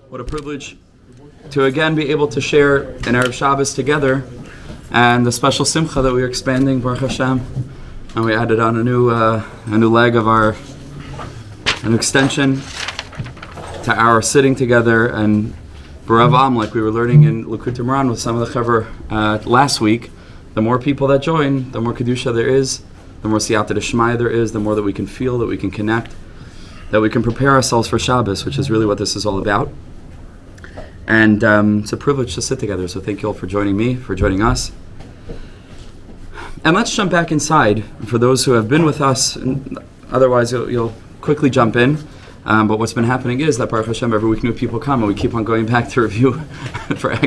What a privilege to again be able to share in Erev Shabbos together, and the special simcha that we are expanding, Baruch Hashem, and we added on a new leg of an extension to our sitting together and Barav like we were learning in Likutei Moharan with some of the chaver last week. The more people that join, the more kedusha there is, the more siyata d'shmaya there is, the more that we can feel, that we can connect, that we can prepare ourselves for Shabbos, which is really what this is all about. And it's a privilege to sit together, so thank you all for joining me, for joining us. And let's jump back inside. For those who have been with us, otherwise you'll quickly jump in. But what's been happening is that Baruch Hashem, every week new people come, and we keep on going back to review,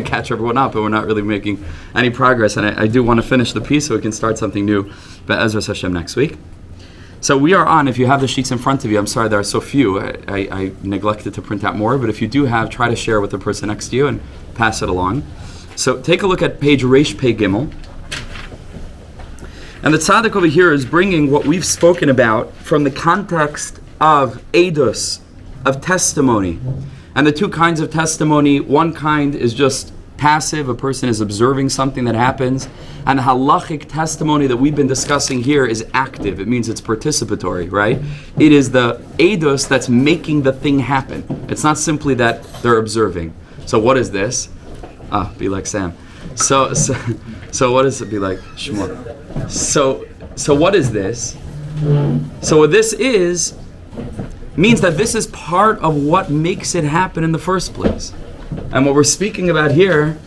catch everyone up, and we're not really making any progress. And I do want to finish the piece so we can start something new, but Ezras Hashem next week. So we are on, if you have the sheets in front of you, I'm sorry there are so few, I neglected to print out more, but if you do have, try to share with the person next to you and pass it along. So take a look at page Reish Pei Gimel. And the tzaddik over here is bringing what we've spoken about from the context of edus, of testimony. And the two kinds of testimony, one kind is just passive, a person is observing something that happens, and the halachic testimony that we've been discussing here is active. It means it's participatory, right? It is the edus that's making the thing happen. It's not simply that they're observing. So what is this? Be like Sam. So what does it be like? Shmuel. So what is this? So what this is means that this is part of what makes it happen in the first place. And what we're speaking about here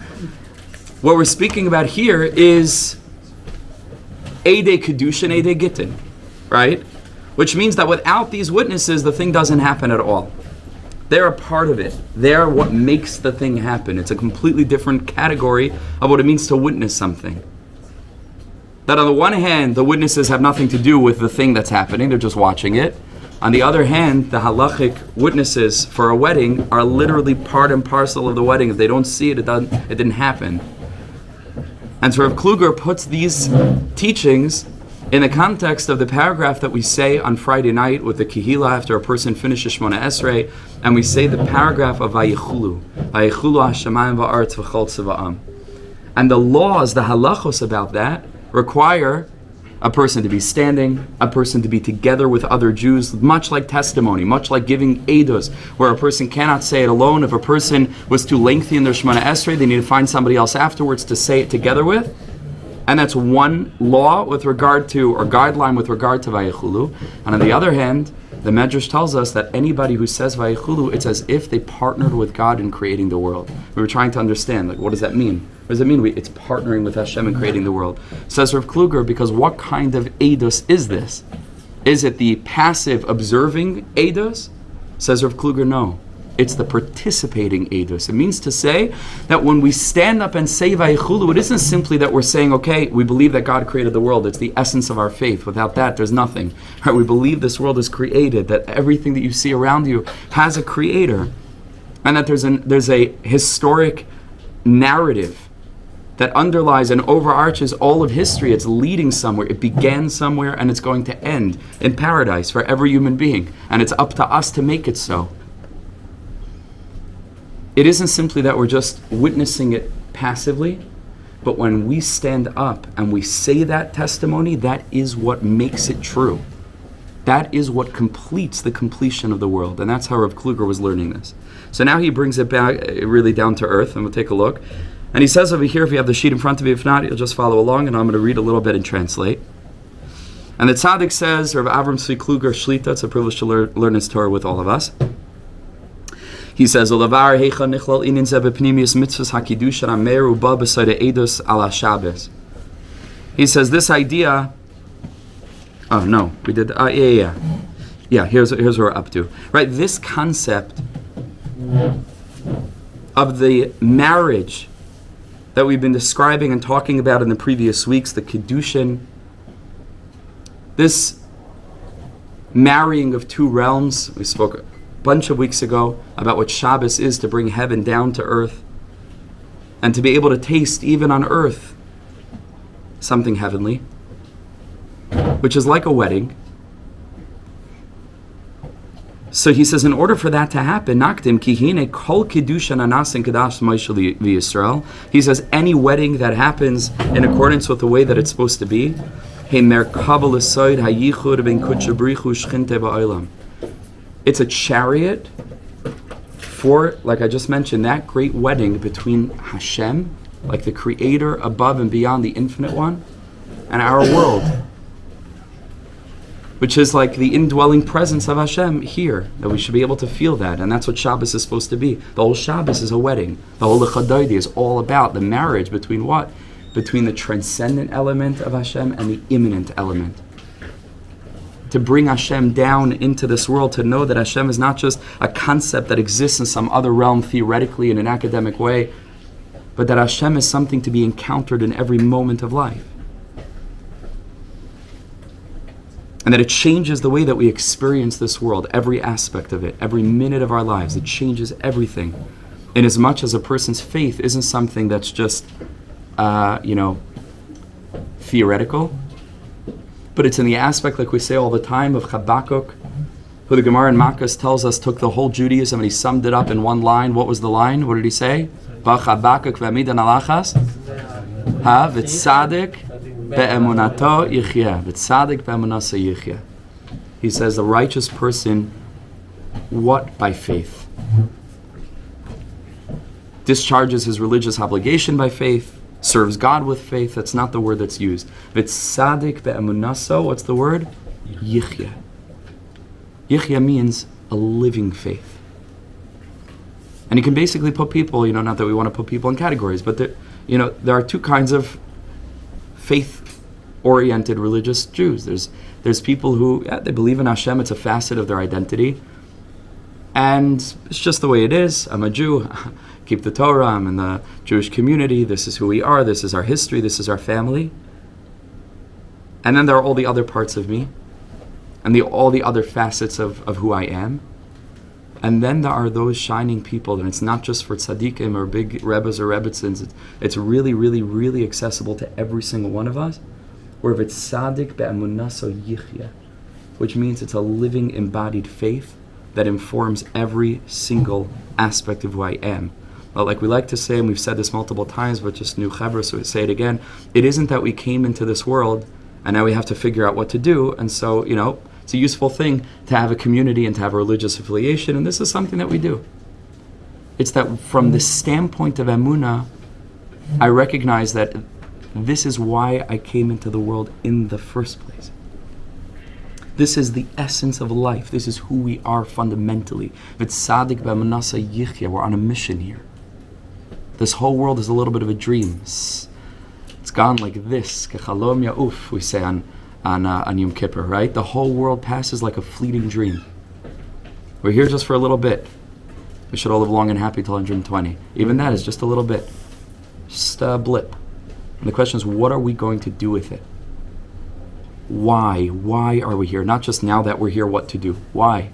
is Eidei Kedushin, Eidei Gittin, right? Which means that without these witnesses, the thing doesn't happen at all. They're a part of it. They're what makes the thing happen. It's a completely different category of what it means to witness something. That on the one hand, the witnesses have nothing to do with the thing that's happening, they're just watching it. On the other hand, the halachic witnesses for a wedding are literally part and parcel of the wedding. If they don't see it, it didn't happen. And so Rav Kluger puts these teachings in the context of the paragraph that we say on Friday night with the Kehila after a person finishes Shmona Esrei, and we say the paragraph of Vayichulu Hashemayim va'aretz v'chol tziva'am. And the laws, the halachos about that, require a person to be standing, a person to be together with other Jews, much like testimony, much like giving edus, where a person cannot say it alone. If a person was too lengthy in their Shemona Esrei, they need to find somebody else afterwards to say it together with. And that's one law with regard to, or guideline with regard to Vayichulu. And on the other hand, the Medrash tells us that anybody who says Vayichulu, it's as if they partnered with God in creating the world. We were trying to understand, like, what does that mean? What does it mean? It's partnering with Hashem in creating the world. Says Rav Kluger, because what kind of edus is this? Is it the passive observing edus? Says Rav Kluger, no. It's the participating edus. It means to say that when we stand up and say Vayichulu, it isn't simply that we're saying, okay, we believe that God created the world. It's the essence of our faith. Without that, there's nothing. Right? We believe this world is created, that everything that you see around you has a creator, and that there's a historic narrative that underlies and overarches all of history. It's leading somewhere. It began somewhere, and it's going to end in paradise for every human being. And it's up to us to make it so. It isn't simply that we're just witnessing it passively, but when we stand up and we say that testimony, that is what makes it true. That is what completes the completion of the world. And that's how Rav Kluger was learning this. So now he brings it back really down to earth, and we'll take a look. And he says over here, if you have the sheet in front of you, if not, you'll just follow along, and I'm going to read a little bit and translate. And the tzaddik says, Rav Avram Tzvi Kluger Shlita, it's a privilege to learn his Torah with all of us. He says, "Olavar heicha nichlal inin ze bepnimius mitzvos hakidusha ameru ba b'sayde edus ala Shabbos." He says this idea. Oh no, we did. Yeah. Here's what we're up to. Right, this concept of the marriage that we've been describing and talking about in the previous weeks, the Kiddushin, this marrying of two realms. We spoke a bunch of weeks ago about what Shabbos is, to bring heaven down to earth and to be able to taste even on earth something heavenly, which is like a wedding. So he says, in order for that to happen, nakdim kihine kol kiddushan anasin kadash Moshe v'Yisrael. He says, any wedding that happens in accordance with the way that it's supposed to be, it's a chariot for, like I just mentioned, that great wedding between Hashem, like the Creator above and beyond the Infinite One, and our world, which is like the indwelling presence of Hashem here, that we should be able to feel that. And that's what Shabbos is supposed to be. The whole Shabbos is a wedding. The whole Lechadoidi is all about the marriage between what? Between the transcendent element of Hashem and the immanent element. To bring Hashem down into this world, to know that Hashem is not just a concept that exists in some other realm theoretically in an academic way, but that Hashem is something to be encountered in every moment of life. And that it changes the way that we experience this world, every aspect of it, every minute of our lives. It changes everything. In as much as a person's faith isn't something that's just, theoretical, but it's in the aspect, like we say all the time, of Habakkuk, who the Gemara in Makkas tells us took the whole Judaism and he summed it up in one line. What was the line? What did he say? Habakkuk v'amidan alachas ha v'tzadik be'emunato yichyeh. V'tzadik be'emunaso yichyeh. He says the righteous person, what? By faith. Discharges his religious obligation by faith, serves God with faith. That's not the word that's used. V'tzadik be'emunaso, what's the word? Yichyeh. Yichyeh means a living faith. And you can basically put people, not that we want to put people in categories, but there are two kinds of faith-oriented religious Jews. There's people who, they believe in Hashem, it's a facet of their identity, and it's just the way it is. I'm a Jew, keep the Torah, I'm in the Jewish community, this is who we are, this is our history, this is our family. And then there are all the other parts of me, and all the other facets of who I am. And then there are those shining people, and it's not just for tzaddikim or big rebbes or rebbetzins. It's really, really, really accessible to every single one of us. Where if it's tzadik be'emunaso yichyeh, which means it's a living, embodied faith that informs every single aspect of who I am. But like we like to say, and we've said this multiple times, but just new chavra, so we say it again, it isn't that we came into this world and now we have to figure out what to do, and so, it's a useful thing to have a community and to have a religious affiliation, and this is something that we do. It's that from the standpoint of Emunah, I recognize that this is why I came into the world in the first place. This is the essence of life. This is who we are fundamentally. V'tzadik be'emunasa yichyeh. We're on a mission here. This whole world is a little bit of a dream. It's gone like this. Kechalom ya'uf, we say on Yom Kippur, right? The whole world passes like a fleeting dream. We're here just for a little bit. We should all live long and happy till 120. Even that is just a little bit. Just a blip. And the question is, what are we going to do with it? Why? Why are we here? Not just now that we're here, what to do. Why?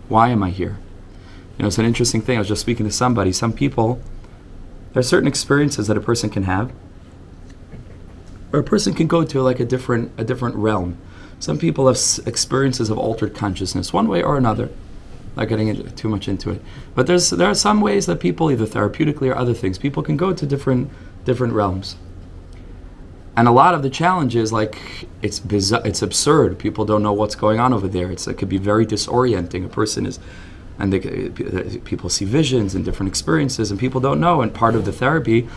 Why am I here? It's an interesting thing. I was just speaking to somebody. Some people, there are certain experiences that a person can have, or a person can go to like a different realm. Some people have experiences of altered consciousness, one way or another. Not getting too much into it, but there are some ways that people, either therapeutically or other things, people can go to different realms. And a lot of the challenge is it's bizarre, it's absurd. People don't know what's going on over there. It could be very disorienting. A person is, and people see visions and different experiences, and people don't know. And part of the therapy,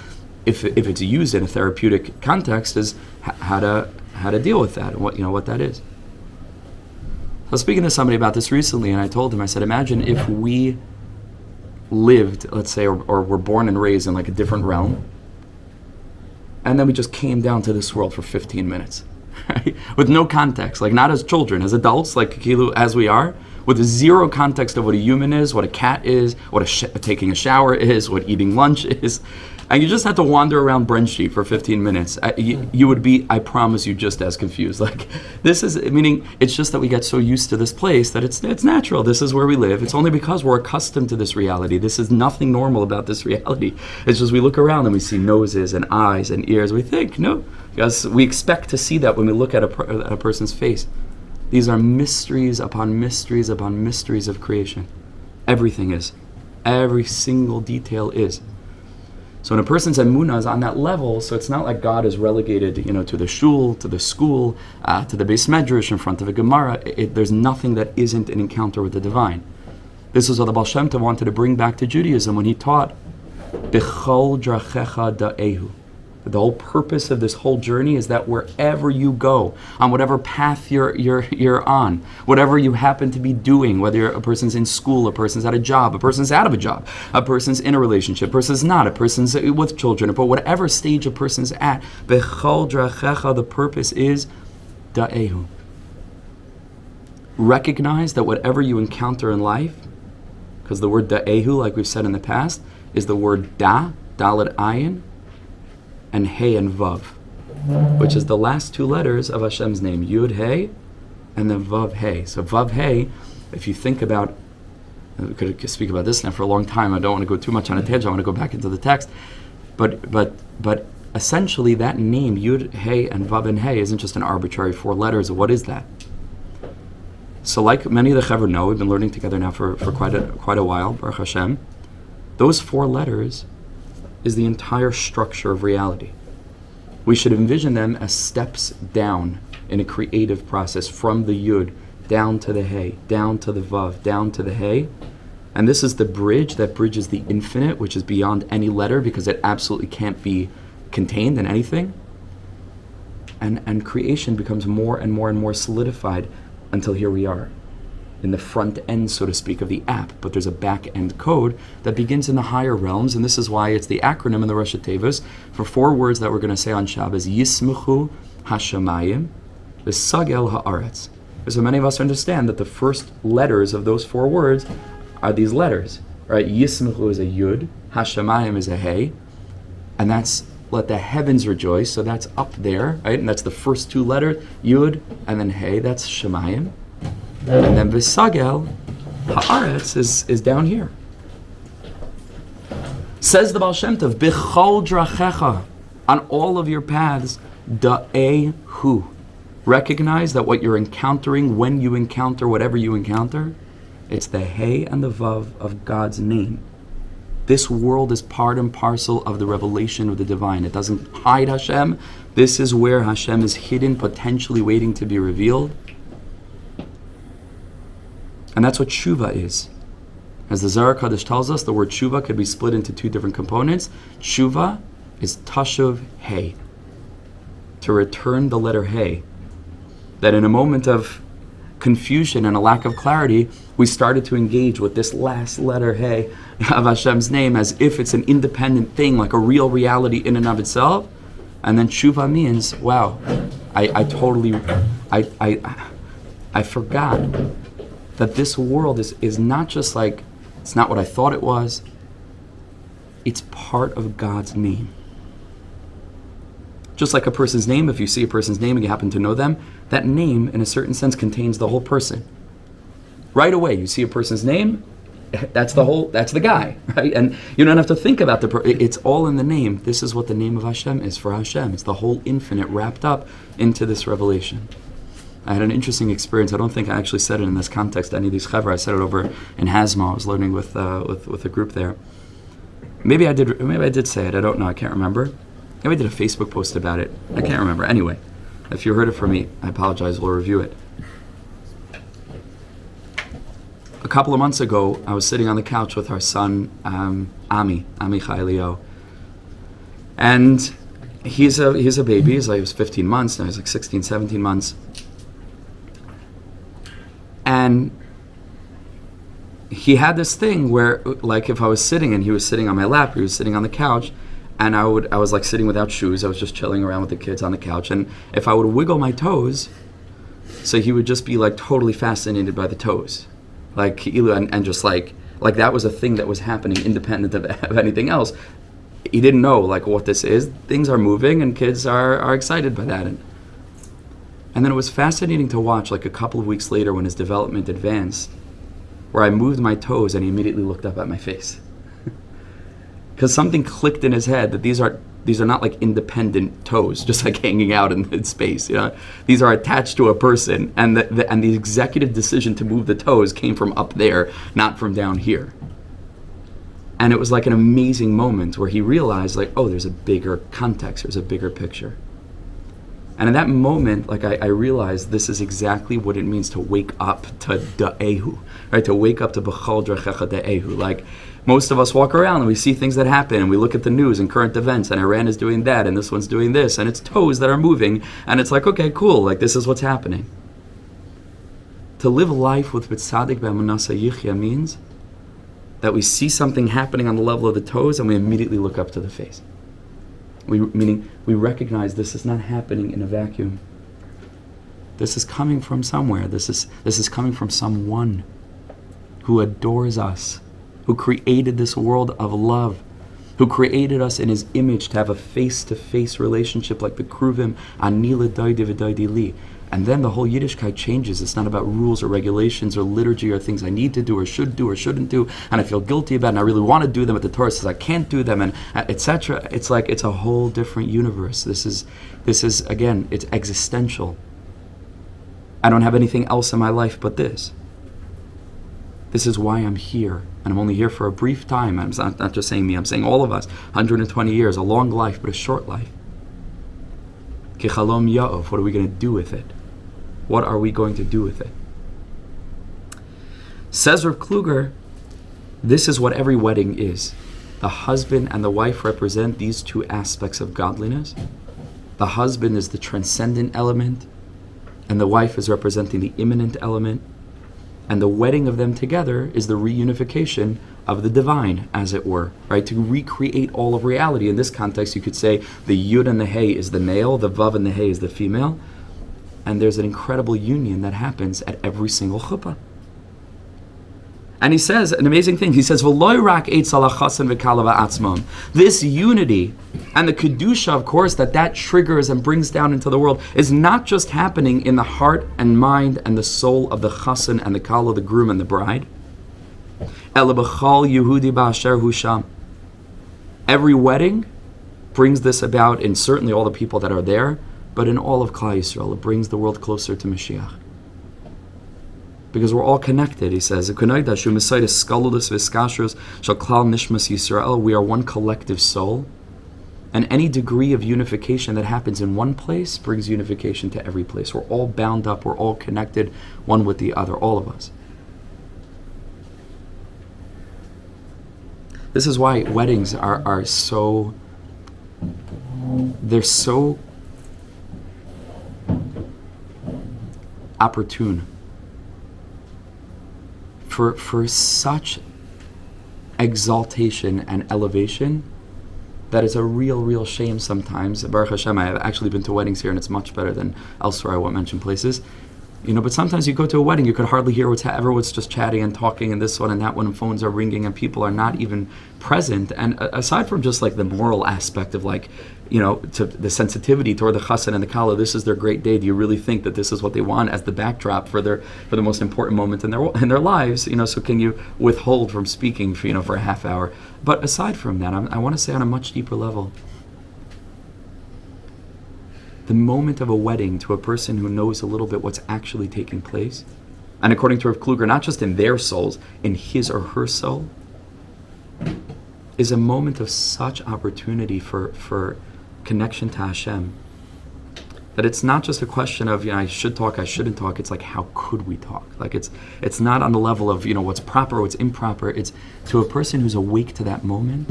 if it's used in a therapeutic context, is how to deal with that and what that is. I was speaking to somebody about this recently, and I told him, I said, imagine if we lived, let's say, or were born and raised in like a different realm, and then we just came down to this world for 15 minutes, right? With no context, like not as children, as adults, like as we are, with zero context of what a human is, what a cat is, what taking a shower is, what eating lunch is. And you just had to wander around Brenshi for 15 minutes. You would be, I promise you, just as confused. Meaning it's just that we get so used to this place that it's natural. This is where we live. It's only because we're accustomed to this reality. This is nothing normal about this reality. It's just we look around and we see noses and eyes and ears. We think, no, because we expect to see that when we look at a person's face. These are mysteries upon mysteries upon mysteries of creation. Everything is. Every single detail is. So when a person's emunah is on that level, so it's not like God is relegated, to the shul, to the school, to the beis medrash in front of a Gemara. There's nothing that isn't an encounter with the divine. This is what the Baal Shem Tov wanted to bring back to Judaism when he taught, B'chol drachecha da'ehu. The whole purpose of this whole journey is that wherever you go, on whatever path you're on, whatever you happen to be doing, whether a person's in school, a person's at a job, a person's out of a job, a person's in a relationship, a person's not, a person's with children, but whatever stage a person's at, b'chol drachecha, the purpose is da'ehu. Recognize that whatever you encounter in life, because the word da'ehu, like we've said in the past, is the word da, dalet ayin, and hey and vav, which is the last two letters of Hashem's name, yud hey, and then vav hey. So vav hey, if you think about, we could speak about this now for a long time. I don't want to go too much on a tangent. I want to go back into the text, but essentially that name yud hey and vav and hey isn't just an arbitrary four letters. What is that? So like many of the Chaver know, we've been learning together now for quite a while, Baruch Hashem. Those four letters is the entire structure of reality. We should envision them as steps down in a creative process from the Yud down to the Hey, down to the Vav, down to the Hey. And this is the bridge that bridges the infinite, which is beyond any letter because it absolutely can't be contained in anything. And creation becomes more and more and more solidified until here we are, in the front end, so to speak, of the app, but there's a back end code that begins in the higher realms, and this is why it's the acronym in the Rosh Tevos for four words that we're going to say on Shabbos: Yismuchu Hashemayim, V'Sagel Haaretz. So many of us understand that the first letters of those four words are these letters, right? Yismuchu is a Yud, Hashemayim is a Hey, and that's let the heavens rejoice. So that's up there, right? And that's the first two letters, Yud, and then Hey. That's Shemayim. And then V'Sagel Haaretz is down here. Says the Baal Shem Tov, B'chol drachecha, on all of your paths, da'ehu. Recognize that what you're encountering, when you encounter whatever you encounter, it's the Hey and the Vav of God's name. This world is part and parcel of the revelation of the divine. It doesn't hide Hashem. This is where Hashem is hidden, potentially waiting to be revealed. And that's what tshuva is. As the Zohar Kadosh tells us, the word tshuva could be split into two different components. Tshuva is tashuv hey, to return the letter hey. That in a moment of confusion and a lack of clarity, we started to engage with this last letter hey of Hashem's name as if it's an independent thing, like a real reality in and of itself. And then tshuva means, wow, I forgot that this world is not just like, it's not what I thought it was. It's part of God's name. Just like a person's name, if you see a person's name and you happen to know them, that name, in a certain sense, contains the whole person. Right away, you see a person's name, that's the guy, right? And you don't have to think about it's all in the name. This is what the name of Hashem is for Hashem. It's the whole infinite wrapped up into this revelation. I had an interesting experience. I don't think I actually said it in this context to any of these chaver. I said it over in Hasmo. I was learning with a group there. Maybe I did say it. I don't know. I can't remember. Maybe I did a Facebook post about it. I can't remember. Anyway, if you heard it from me, I apologize. We'll review it. A couple of months ago, I was sitting on the couch with our son, Ami Chailio. And he's a baby. He was 15 months. Now he's like 16, 17 months. And he had this thing where, like, if I was sitting and he was sitting on my lap, he was sitting on the couch, and I was like sitting without shoes. I was just chilling around with the kids on the couch, and if I would wiggle my toes, so he would just be like totally fascinated by the toes, like and just like that was a thing that was happening independent of anything else. He didn't know like what this is. Things are moving, and kids are excited by that. And then it was fascinating to watch, like a couple of weeks later when his development advanced, where I moved my toes and he immediately looked up at my face. Because something clicked in his head that these are These are not like independent toes, just like hanging out in space. These are attached to a person, and the executive decision to move the toes came from up there, not from down here. And it was like an amazing moment where he realized, like, oh, there's a bigger context, there's a bigger picture. And in that moment, like, I realized this is exactly what it means to wake up to da'ehu, right? To wake up to b'chol drachecha da'ehu. Like, most of us walk around and we see things that happen, and we look at the news and current events, and Iran is doing that, and this one's doing this, and it's toes that are moving, and it's like, okay, cool, like, this is what's happening. To live life with tzaddik b'emunasa yichyeh means that we see something happening on the level of the toes, and we immediately look up to the face. Meaning we recognize this is not happening in a vacuum. This is coming from somewhere. This is coming from someone who adores us, who created this world of love, who created us in his image to have a face-to-face relationship like the Kruvim, ani l'doidi v'doidi li. And then the whole Yiddishkeit changes. It's not about rules or regulations or liturgy or things I need to do or shouldn't do, and I feel guilty about it, and I really want to do them, but the Torah says I can't do them, and etc. It's like it's a whole different universe. This is again, it's existential. I don't have anything else in my life but this. This is why I'm here, and I'm only here for a brief time. I'm not just saying me, I'm saying all of us. 120 years, a long life, but a short life. Kichalom ya'ov, what are we going to do with it? What are we going to do with it? Says Rav Kluger, this is what every wedding is. The husband and the wife represent these two aspects of godliness. The husband is the transcendent element, and the wife is representing the immanent element. And the wedding of them together is the reunification of the divine, as it were, right? To recreate all of reality. In this context, you could say the yud and the hey is the male, the vav and the hey is the female. And there's an incredible union that happens at every single chuppah. And he says an amazing thing. He says, "V'loy rak eitz ala chasen v'kala v'atzmam." This unity and the kedusha, of course, that triggers and brings down into the world is not just happening in the heart and mind and the soul of the chasen and the kala, the groom and the bride. Ela b'chal Yehudi ba'asher hu sham. Every wedding brings this about in certainly all the people that are there, but in all of Klal Yisrael, it brings the world closer to Mashiach. Because we're all connected, he says. We are one collective soul. And any degree of unification that happens in one place brings unification to every place. We're all bound up, we're all connected, one with the other, all of us. This is why weddings are so, they're so opportune. For such exaltation and elevation that is a real shame sometimes. Baruch Hashem, I have actually been to weddings here, and it's much better than elsewhere. I won't mention places. But sometimes you go to a wedding, you could hardly hear everyone's just chatting and talking, and this one and that one, and phones are ringing, and people are not even present. And aside from just like the moral aspect of to the sensitivity toward the chassan and the kala, this is their great day. Do you really think that this is what they want as the backdrop for the most important moment in their lives? So can you withhold from speaking for a half hour? But aside from that, I want to say on a much deeper level, the moment of a wedding to a person who knows a little bit what's actually taking place, and according to Rav Kluger, not just in their souls, in his or her soul, is a moment of such opportunity for connection to Hashem, that it's not just a question of I should talk, I shouldn't talk. It's like, how could we talk? Like it's not on the level of what's proper, what's improper. It's to a person who's awake to that moment.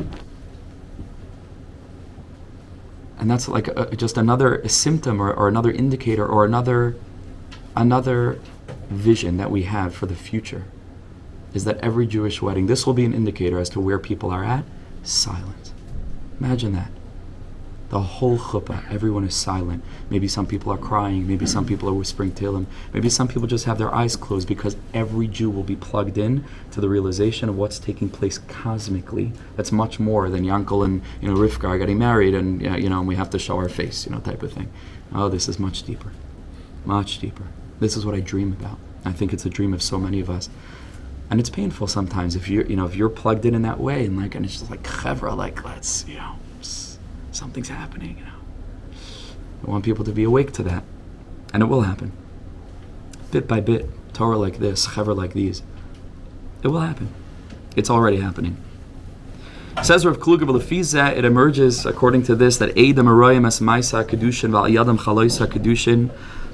And that's like just another symptom or another indicator or another vision that we have for the future, is that every Jewish wedding, this will be an indicator as to where people are at. Silence. Imagine that. The whole chuppah, everyone is silent. Maybe some people are crying. Maybe some people are whispering Tehillim. Maybe some people just have their eyes closed, because every Jew will be plugged in to the realization of what's taking place cosmically. That's much more than Yankel and Rivka are getting married, and and we have to show our face, type of thing. Oh, this is much deeper, much deeper. This is what I dream about. I think it's a dream of so many of us, and it's painful sometimes if you're plugged in that way, and it's just like chevra, let's something's happening. I want people to be awake to that. And it will happen. Bit by bit, Torah like this, chaver like these. It will happen. It's already happening. Says Rav Kluger, B'lefiza, it emerges according to this that Eidam Aroyim Es Maisa Kedushin V'al Yadam Chaloisa Kedushin,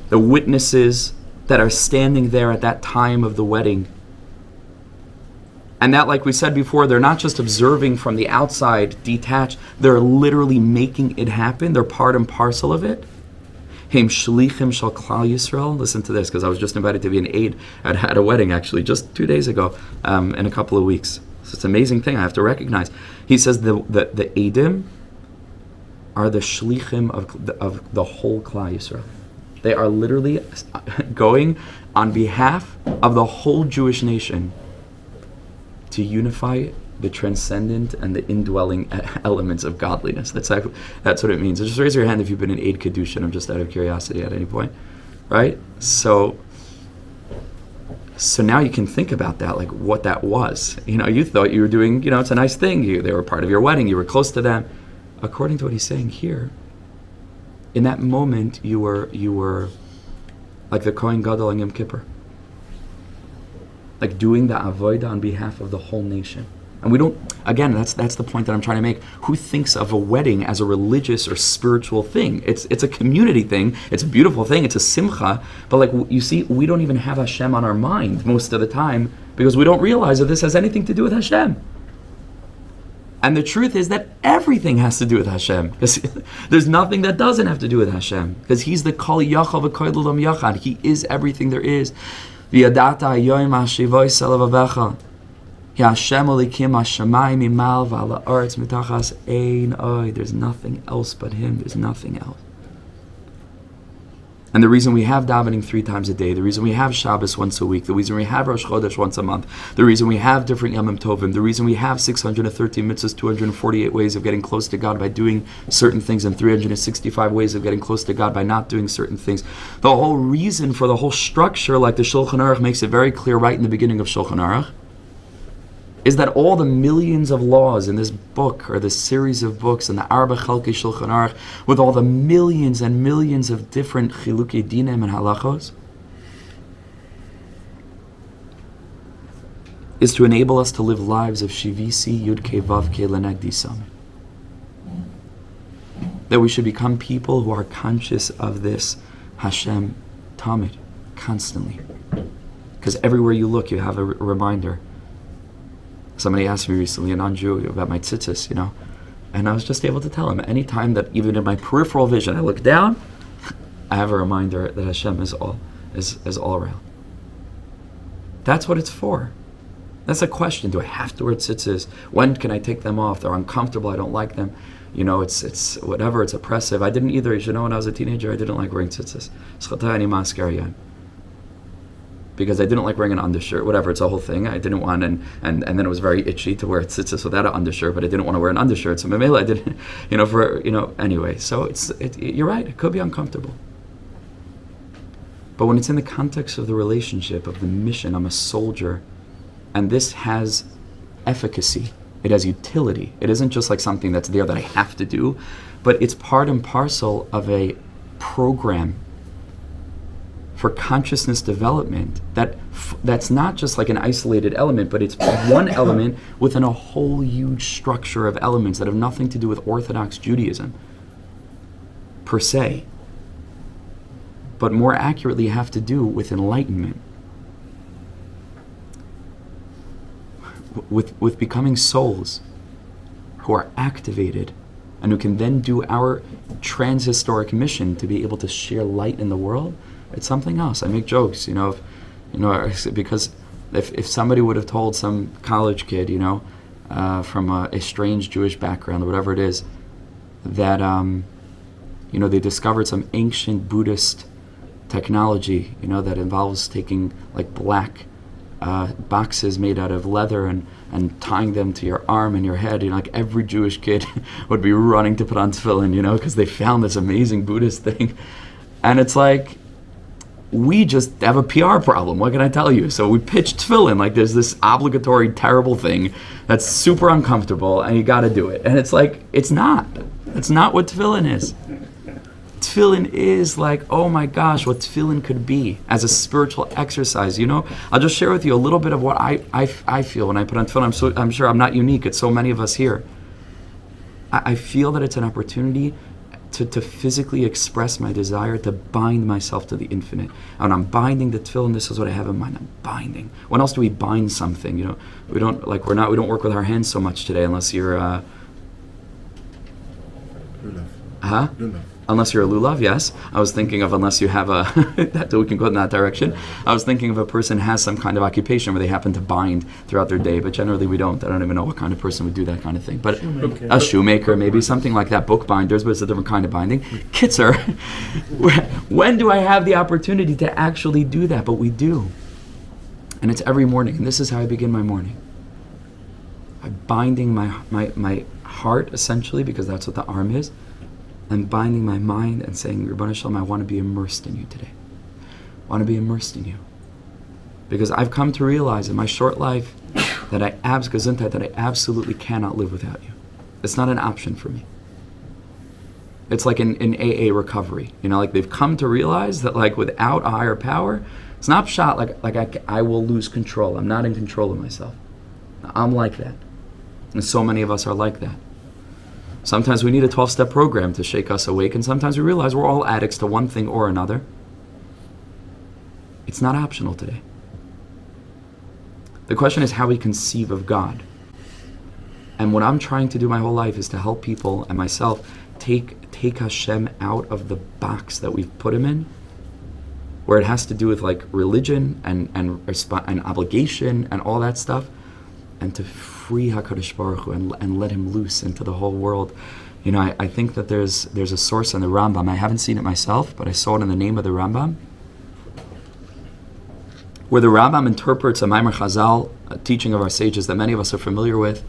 the witnesses that are standing there at that time of the wedding. And that, like we said before, they're not just observing from the outside, detached. They're literally making it happen. They're part and parcel of it. Heim Shlichim Shal Klal Yisrael. Listen to this, because I was just invited to be an aide at a wedding, actually, just 2 days ago, in a couple of weeks. So it's an amazing thing I have to recognize. He says the Eidim are the Shlichim of the whole Klal Yisrael. They are literally going on behalf of the whole Jewish nation to unify the transcendent and the indwelling elements of godliness. That's what it means. So just raise your hand if you've been in Eid Kedushin. I'm just out of curiosity at any point, right? So now you can think about that, like what that was. You thought you were doing, it's a nice thing. They were part of your wedding. You were close to them. According to what he's saying here, in that moment, you were like the Kohen Gadol on Yom Kippur, like doing the avodah on behalf of the whole nation. And we don't, again, that's the point that I'm trying to make. Who thinks of a wedding as a religious or spiritual thing? It's a community thing. It's a beautiful thing. It's a simcha. But like you see, we don't even have Hashem on our mind most of the time because we don't realize that this has anything to do with Hashem. And the truth is that everything has to do with Hashem. Because there's nothing that doesn't have to do with Hashem. Because He's the Kol Yachal V'Kol L'Olam Yachad. He is everything there is. V'yadata hayoim ha'shivoy selevavecha. Hashem Elikim Hashemayim Imal V'ala Aretz Mitachas Ein Oy. There's nothing else but Him. There's nothing else. And the reason we have davening 3 times a day, the reason we have Shabbos once a week, the reason we have Rosh Chodesh once a month, the reason we have different Yomim Tovim, the reason we have 613 mitzvos, 248 ways of getting close to God by doing certain things, and 365 ways of getting close to God by not doing certain things. The whole reason for the whole structure, like the Shulchan Aruch makes it very clear right in the beginning of Shulchan Aruch, is that all the millions of laws in this book, or this series of books, in the Arba Chalkei Shulchan Aruch, with all the millions and millions of different Chilukei Dinim and Halachos, is to enable us to live lives of Shivisi Yud Kei Vav Kei Lenegdi Sameh. That we should become people who are conscious of this Hashem Tamid, constantly. Because everywhere you look, you have a reminder. Somebody asked me recently, a non-Jew, about my tzitzis, and I was just able to tell him, any time that even in my peripheral vision I look down, I have a reminder that Hashem is all around. That's what it's for. That's a question. Do I have to wear tzitzis? When can I take them off? They're uncomfortable. I don't like them. It's whatever. It's oppressive. I didn't either. When I was a teenager, I didn't like wearing tzitzis. Because I didn't like wearing an undershirt, whatever, it's a whole thing. I didn't want, and then it was very itchy to wear tzitzis without an undershirt, but I didn't want to wear an undershirt, so maybe I didn't, anyway. So you're right, it could be uncomfortable. But when it's in the context of the relationship, of the mission, I'm a soldier, and this has efficacy, it has utility. It isn't just like something that's there that I have to do, but it's part and parcel of a program for consciousness development that's not just like an isolated element, but it's one element within a whole huge structure of elements that have nothing to do with Orthodox Judaism per se, but more accurately have to do with enlightenment, with becoming souls who are activated and who can then do our transhistoric mission to be able to share light in the world. It's something else. I make jokes, because if somebody would have told some college kid, from a strange Jewish background or whatever it is, that, they discovered some ancient Buddhist technology, that involves taking like black boxes made out of leather and tying them to your arm and your head, like every Jewish kid would be running to put on tefillin, because they found this amazing Buddhist thing. And it's like, we just have a PR problem. What can I tell you? So we pitched tefillin like there's this obligatory, terrible thing that's super uncomfortable, and you got to do it. And it's like, it's not. That's not what tefillin is. Tefillin is like, oh my gosh, what tefillin could be as a spiritual exercise. You know, I'll just share with you a little bit of what I feel when I put on tefillin. I'm sure I'm not unique. It's so many of us here. I feel that it's an opportunity to physically express my desire to bind myself to the infinite. And I'm binding the tefillin. This is what I have in mind. I'm binding. When else do we bind something? You know, we don't work with our hands so much today, unless you're Lulav. Unless you're a lulav, yes. I was thinking of unless you have a, that we can go in that direction. I was thinking of a person has some kind of occupation where they happen to bind throughout their day, but generally we don't. I don't even know what kind of person would do that kind of thing. But a shoemaker, maybe something like that, bookbinders, but it's a different kind of binding. Kitzer, when do I have the opportunity to actually do that? But we do. And it's every morning, and this is how I begin my morning. By binding my heart, essentially, because that's what the arm is. I'm binding my mind and saying, Ribbon Shalom, I want to be immersed in you today. I want to be immersed in you. Because I've come to realize in my short life that I absolutely cannot live without you. It's not an option for me. It's like in AA recovery. You know, like they've come to realize that like without a higher power, it's not shot like I will lose control. I'm not in control of myself. I'm like that. And so many of us are like that. Sometimes we need a 12-step program to shake us awake, and sometimes we realize we're all addicts to one thing or another. It's not optional today. The question is how we conceive of God. And what I'm trying to do my whole life is to help people and myself take Hashem out of the box that we've put him in, where it has to do with like religion and obligation and all that stuff, and to free HaKadosh Baruch Hu and let him loose into the whole world. You know, I think that there's a source in the Rambam. I haven't seen it myself, but I saw it in the name of the Rambam, where the Rambam interprets a Maimer Chazal, a teaching of our sages that many of us are familiar with,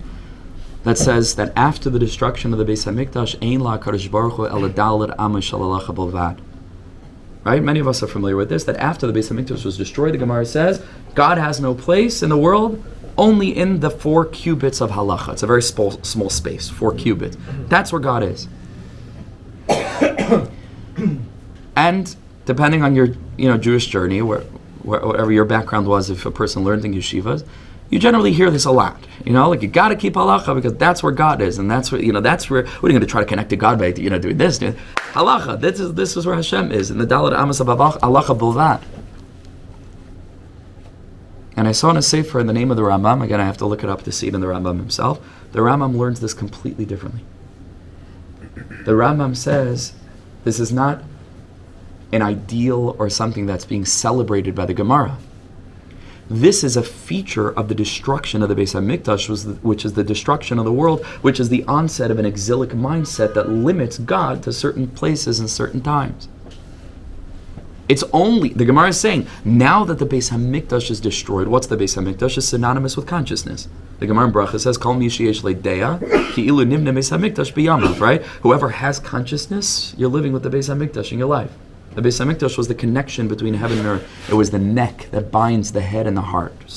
that says that after the destruction of the Beis HaMikdash, Ein la HaKadosh Baruch Hu el daled amo shel halacha b'lvad. Right? Many of us are familiar with this, that after the Beis HaMikdash was destroyed, the Gemara says, God has no place in the world, only in the 4 cubits of halacha. It's a very small space, 4 cubits. That's where God is. And depending on your Jewish journey, whatever your background was, if a person learned in yeshivas, you generally hear this a lot. You know, like you got to keep halacha because that's where God is, and that's where that's where we're going to try to connect to God by doing this. Halacha. This is where Hashem is, in the Daled Amos of halacha b'lvad. And I saw in a sefer in the name of the Rambam, again I have to look it up to see it in the Rambam himself, the Rambam learns this completely differently. The Rambam says this is not an ideal or something that's being celebrated by the Gemara. This is a feature of the destruction of the Beis HaMikdash, which is the destruction of the world, which is the onset of an exilic mindset that limits God to certain places and certain times. It's only, the Gemara is saying, now that the Beis HaMikdash is destroyed, what's the Beis HaMikdash? Is synonymous with consciousness. The Gemara in Bracha says, Kol mi sheyesh le'deya, ki ilu nimna Beis HaMikdash b'yamav, right? Whoever has consciousness, you're living with the Beis HaMikdash in your life. The Beis HaMikdash was the connection between heaven and earth. It was the neck that binds the head and the heart.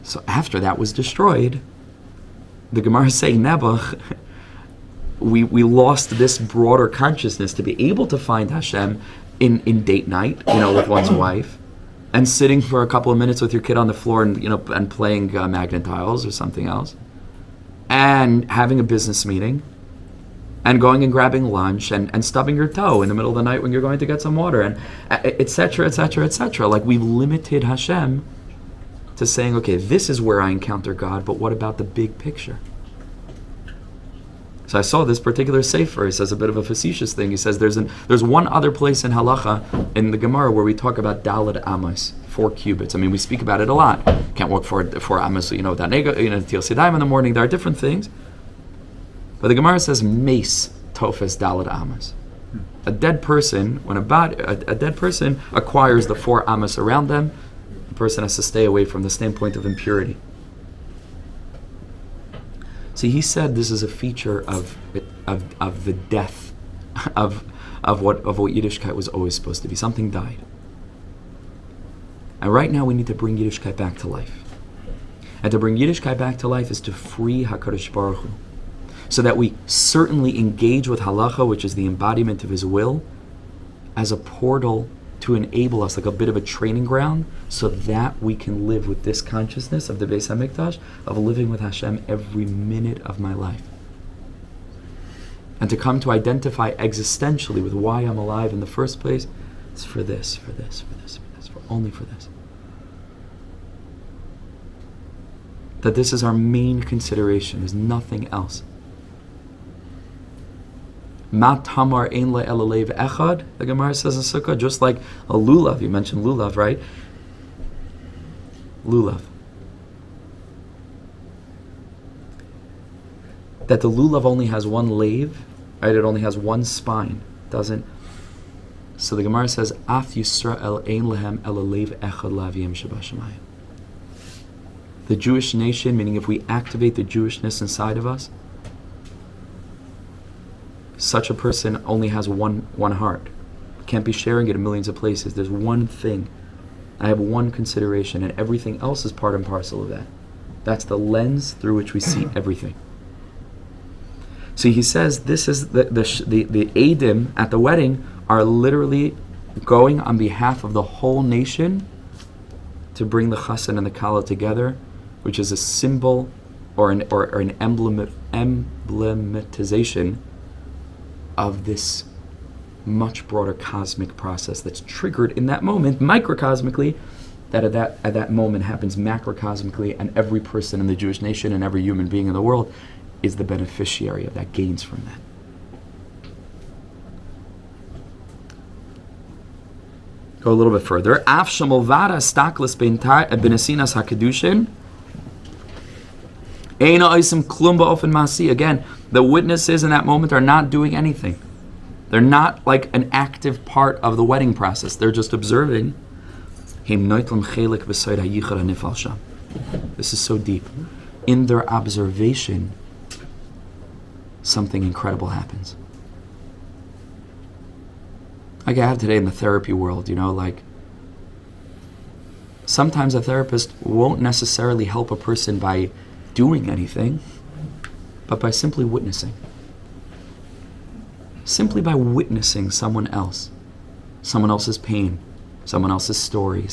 So after that was destroyed, the Gemara is saying, Nebuch, we lost this broader consciousness to be able to find Hashem in date night, with one's wife, and sitting for a couple of minutes with your kid on the floor and playing magnet tiles or something else, and having a business meeting, and going and grabbing lunch and stubbing your toe in the middle of the night when you're going to get some water, and etc., etc., etc. Like we've limited Hashem to saying, okay, this is where I encounter God, but what about the big picture? So I saw this particular sefer. He says a bit of a facetious thing. He says there's one other place in halacha in the Gemara where we talk about daled amos, 4 cubits. I mean, we speak about it a lot. Can't walk for amos, without nega, til sidaim in the morning. There are different things, but the Gemara says mace tofes daled amos. A dead person, when a dead person acquires the 4 amos around them, the person has to stay away from the standpoint of impurity. See, he said this is a feature of the death of what Yiddishkeit was always supposed to be. Something died, and right now we need to bring Yiddishkeit back to life. And to bring Yiddishkeit back to life is to free HaKadosh Baruch Hu. so that we certainly engage with halacha, which is the embodiment of his will, as a portal to enable us, like a bit of a training ground, so that we can live with this consciousness of the Beis HaMikdash, of living with Hashem every minute of my life. And to come to identify existentially with why I'm alive in the first place, it's for this, only for this. That this is our main consideration, is nothing else. Mat hamar ein le elalev echad, the Gemara says in Sukkah, just like a lulav. You mentioned lulav, right? Lulav. That the lulav only has one lave, right? It only has one spine. Doesn't. So the Gemara says, Af Yisrael ein lehem elalev echad laviyim shabashamayim. The Jewish nation, meaning if we activate the Jewishness inside of us, such a person only has one heart. Can't be sharing it in millions of places. There's one thing. I have one consideration, and everything else is part and parcel of that. That's the lens through which we see everything. So he says this is the Eidim at the wedding are literally going on behalf of the whole nation to bring the chassan and the kala together, which is a symbol or an emblematization of this much broader cosmic process that's triggered in that moment, microcosmically, that at that moment happens macrocosmically, and every person in the Jewish nation and every human being in the world is the beneficiary of that, gains from that. Go a little bit further. Af shemalvada staklis benesinas hakadushin. Eina oisim klum ba'ofen masi. Again, the witnesses in that moment are not doing anything. They're not like an active part of the wedding process. They're just observing. This is so deep. In their observation, something incredible happens. Like I have today in the therapy world, like sometimes a therapist won't necessarily help a person by doing anything, but by simply witnessing. Simply by witnessing someone else's pain, someone else's story,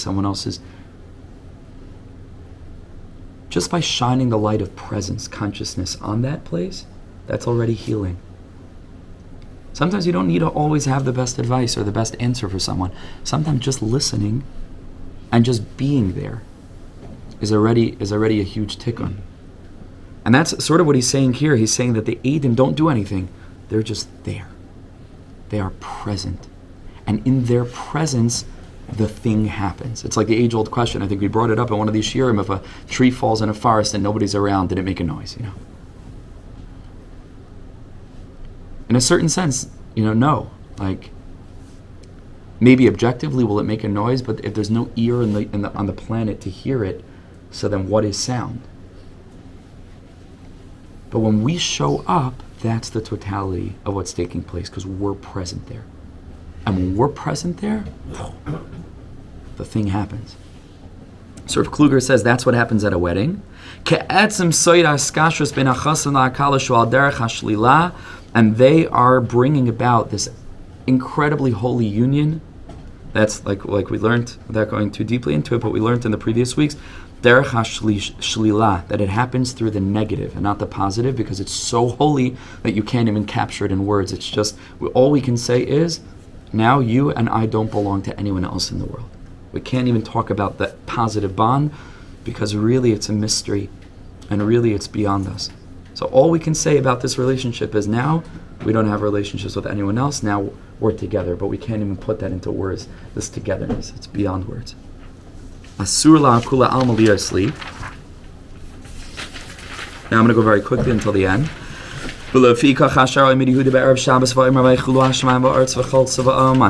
just by shining the light of presence, consciousness on that place, that's already healing. Sometimes you don't need to always have the best advice or the best answer for someone. Sometimes just listening and just being there is already a huge tikkun. And that's sort of what he's saying here. He's saying that the Eidim don't do anything. They're just there. They are present. And in their presence, the thing happens. It's like the age-old question. I think we brought it up in one of these shiurim. If a tree falls in a forest and nobody's around, did it make a noise? In a certain sense, no. Like, maybe objectively will it make a noise, but if there's no ear on the planet to hear it, so then what is sound? But when we show up, that's the totality of what's taking place, because we're present there. And when we're present there, the thing happens. So Rav Kluger says that's what happens at a wedding. And they are bringing about this incredibly holy union. That's like we learned, without going too deeply into it, but we learned in the previous weeks, derech shlila, that it happens through the negative and not the positive, because it's so holy that you can't even capture it in words. It's just, all we can say is, now you and I don't belong to anyone else in the world. We can't even talk about that positive bond, because really it's a mystery, and really it's beyond us. So all we can say about this relationship is, now we don't have relationships with anyone else, now we're together, but we can't even put that into words, this togetherness. It's beyond words. Asur la'akula alma liyasli. Now I'm going to go very quickly until the end. On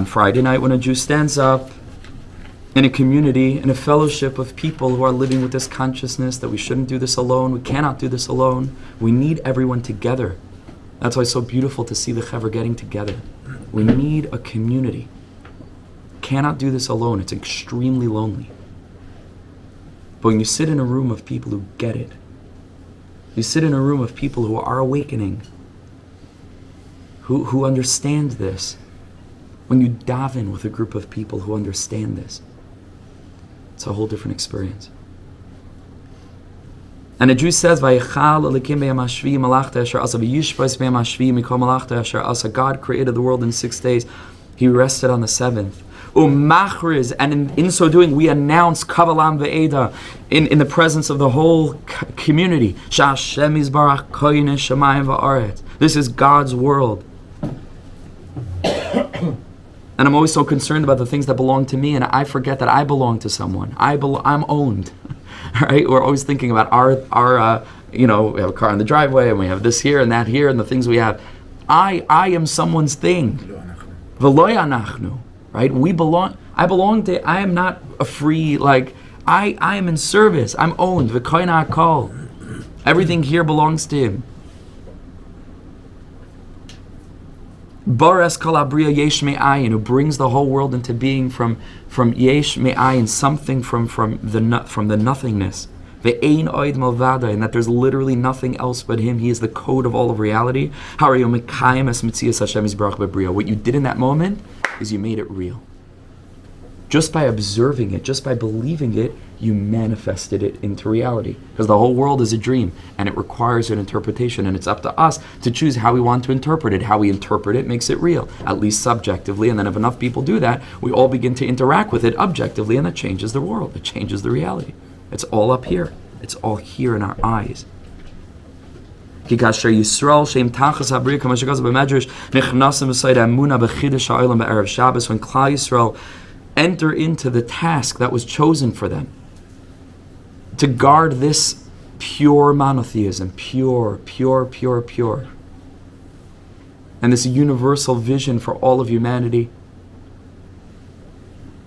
Friday night, when a Jew stands up in a community, in a fellowship of people who are living with this consciousness that we shouldn't do this alone, we cannot do this alone, we need everyone together. That's why it's so beautiful to see the Chaver getting together. We need a community. Cannot do this alone. It's extremely lonely. But when you sit in a room of people who get it, you sit in a room of people who are awakening, who understand this. When you daven with a group of people who understand this, it's a whole different experience. And the Jew says, God created the world in 6 days. He rested on the seventh. And in so doing, we announce Kavalam Ve'eda in the presence of the whole community. This is God's world. And I'm always so concerned about the things that belong to me, and I forget that I belong to someone. I'm owned. Right? We're always thinking about our we have a car in the driveway, and we have this here and that here, and the things we have. I am someone's thing. V'lo anachnu. Right? We belong. I belong to. I am not a free. I am in service. I'm owned. V'koina hakol. Everything here belongs to Him. Baras kol abriya yesh me'ayin, who brings the whole world into being from yesh me'ayin, something from the nothingness. Ve'ein oid malvada, and that there's literally nothing else but Him. He is the code of all of reality. What you did in that moment is you made it real. Just by observing it, just by believing it, you manifested it into reality. Because the whole world is a dream, and it requires an interpretation, and it's up to us to choose how we want to interpret it. How we interpret it makes it real, at least subjectively, and then if enough people do that, we all begin to interact with it objectively, and that changes the world. It changes the reality. It's all up here. It's all here in our eyes. When Klal Yisrael enter into the task that was chosen for them, to guard this pure monotheism, pure, and this universal vision for all of humanity.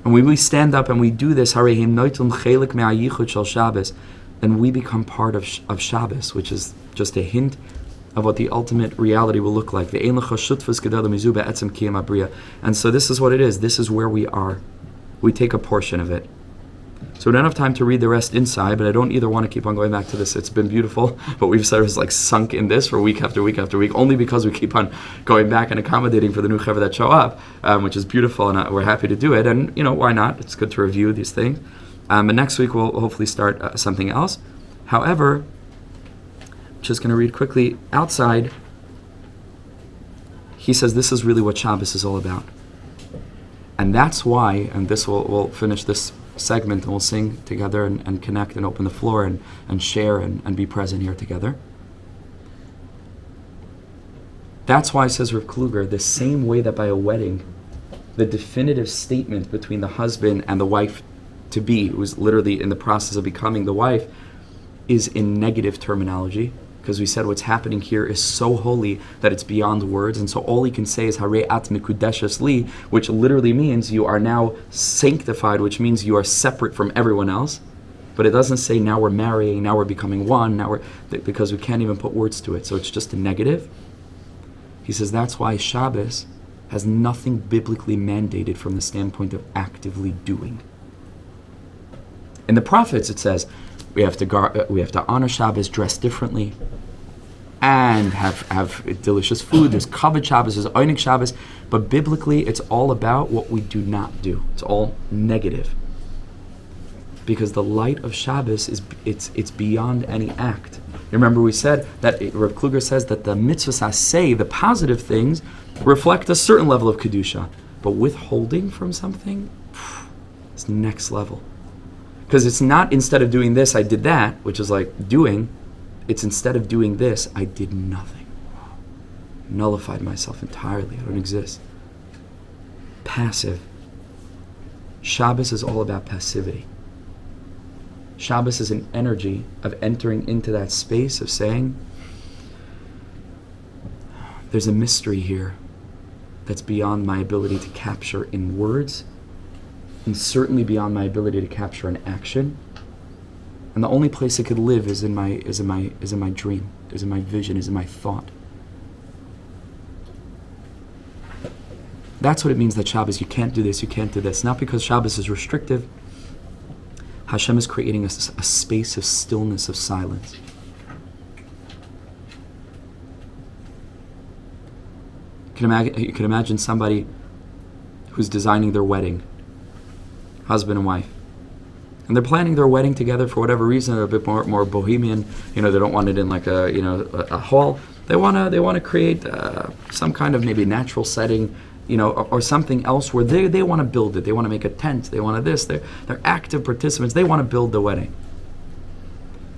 And when we stand up and we do this, then we become part of Shabbos, which is just a hint of what the ultimate reality will look like. And so this is what it is. This is where we are. We take a portion of it. So we don't have time to read the rest inside, but I don't either want to keep on going back to this. It's been beautiful, but we've sort of sunk in this for week after week after week, only because we keep on going back and accommodating for the new chevra that show up, which is beautiful, and we're happy to do it. And why not? It's good to review these things. And next week we'll hopefully start something else. However, just going to read quickly. Outside, he says this is really what Shabbos is all about. And that's why, and this we'll finish this segment and we'll sing together and connect and open the floor and share and be present here together. That's why, says Rav Kluger, the same way that by a wedding, the definitive statement between the husband and the wife to be, who is literally in the process of becoming the wife, is in negative terminology, because we said what's happening here is so holy that it's beyond words, and so all he can say is Harei at mikudeshes li, which literally means you are now sanctified, which means you are separate from everyone else. But it doesn't say now we're marrying, now we're becoming one, because we can't even put words to it, so it's just a negative. He says that's why Shabbos has nothing biblically mandated from the standpoint of actively doing. In the prophets it says we have to honor Shabbos, dress differently, and have delicious food. There's kavod Shabbos, there's oinik Shabbos, but biblically it's all about what we do not do. It's all negative, because the light of Shabbos it's beyond any act. Remember we said that Rav Kluger says that the mitzvos aseh, the positive things, reflect a certain level of kedusha, but withholding from something, it's next level. Because it's not instead of doing this, I did that, which is like doing. It's instead of doing this, I did nothing. Nullified myself entirely. I don't exist. Passive. Shabbos is all about passivity. Shabbos is an energy of entering into that space of saying, there's a mystery here that's beyond my ability to capture in words, and certainly beyond my ability to capture an action. And the only place it could live is in my dream, is in my vision, is in my thought. That's what it means that Shabbos, you can't do this, you can't do this. Not because Shabbos is restrictive. Hashem is creating a space of stillness, of silence. You can imagine somebody who's designing their wedding, husband and wife. And they're planning their wedding together for whatever reason. They're a bit more bohemian. They don't want it in like a hall. They wanna create some kind of maybe natural setting, or something else where they want to build it. They want to make a tent. They want to this. They're active participants. They want to build the wedding.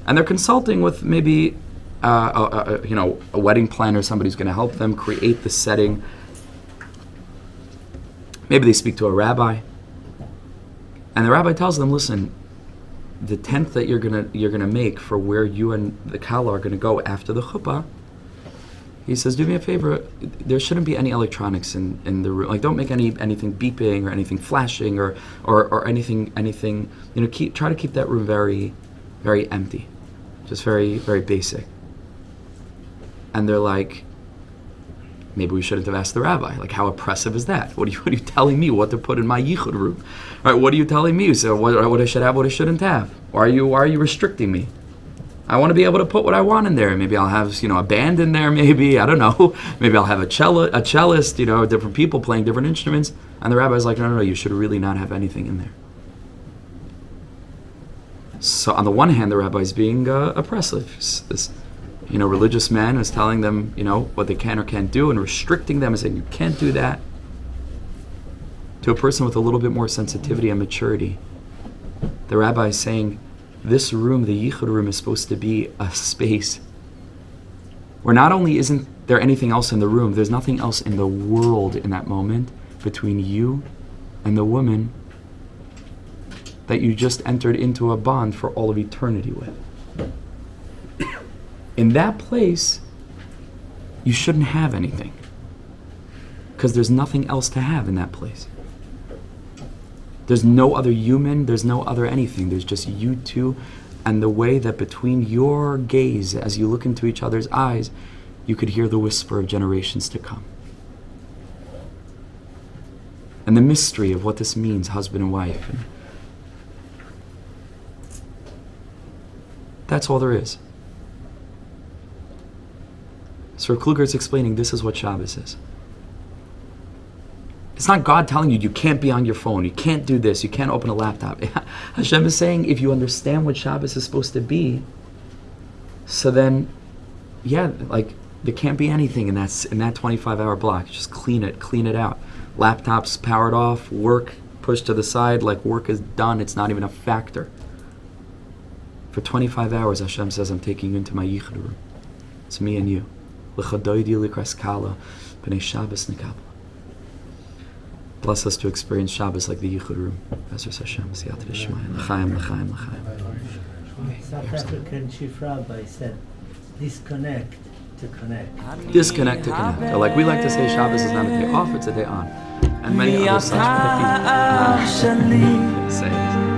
And they're consulting with maybe a wedding planner, somebody who's going to help them create the setting. Maybe they speak to a rabbi. And the rabbi tells them, listen, the tent that you're gonna make for where you and the kala are gonna go after the chuppah, he says, do me a favor, there shouldn't be any electronics in the room. Like, don't make anything beeping or anything flashing or anything. Try to keep that room very, very empty, just very, very basic. And they're like, maybe we shouldn't have asked the rabbi. Like, how oppressive is that? What are you telling me what to put in my yichud room? Right? What are you telling me? So what I should have, what I shouldn't have? Why are you restricting me? I want to be able to put what I want in there. Maybe I'll have a band in there. Maybe, I don't know. Maybe I'll have a cellist. Different people playing different instruments. And the rabbi's like, no. You should really not have anything in there. So on the one hand, the rabbi's being oppressive. This religious man is telling them, what they can or can't do and restricting them and saying, you can't do that. To a person with a little bit more sensitivity and maturity, the rabbi is saying, this room, the yichud room, is supposed to be a space where not only isn't there anything else in the room, there's nothing else in the world in that moment between you and the woman that you just entered into a bond for all of eternity with. In that place, you shouldn't have anything, because there's nothing else to have in that place. There's no other human, there's no other anything. There's just you two, and the way that between your gaze, as you look into each other's eyes, you could hear the whisper of generations to come. And the mystery of what this means, husband and wife. And that's all there is. So Kluger is explaining this is what Shabbos is. It's not God telling you can't be on your phone, you can't do this, you can't open a laptop. Hashem is saying if you understand what Shabbos is supposed to be, so then, there can't be anything in that 25-hour block. Just clean it out. Laptops powered off, work pushed to the side, like work is done, it's not even a factor. For 25 hours, Hashem says, I'm taking you into my yichud room. It's me and you. Bless us to experience Shabbos like the yichud room. Bezras Hashem, Siyat Shema, L'chaim, L'chaim, L'chaim. South African chief rabbi said, disconnect to connect. Disconnect to connect. Or like we like to say, Shabbos is not a day off, it's a day on. And many other such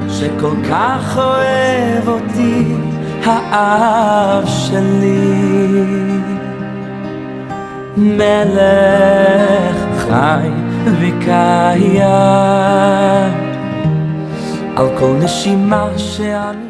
שכל כך אוהב אותי האב שלי מלך חי וקיים על כל נשימה שאני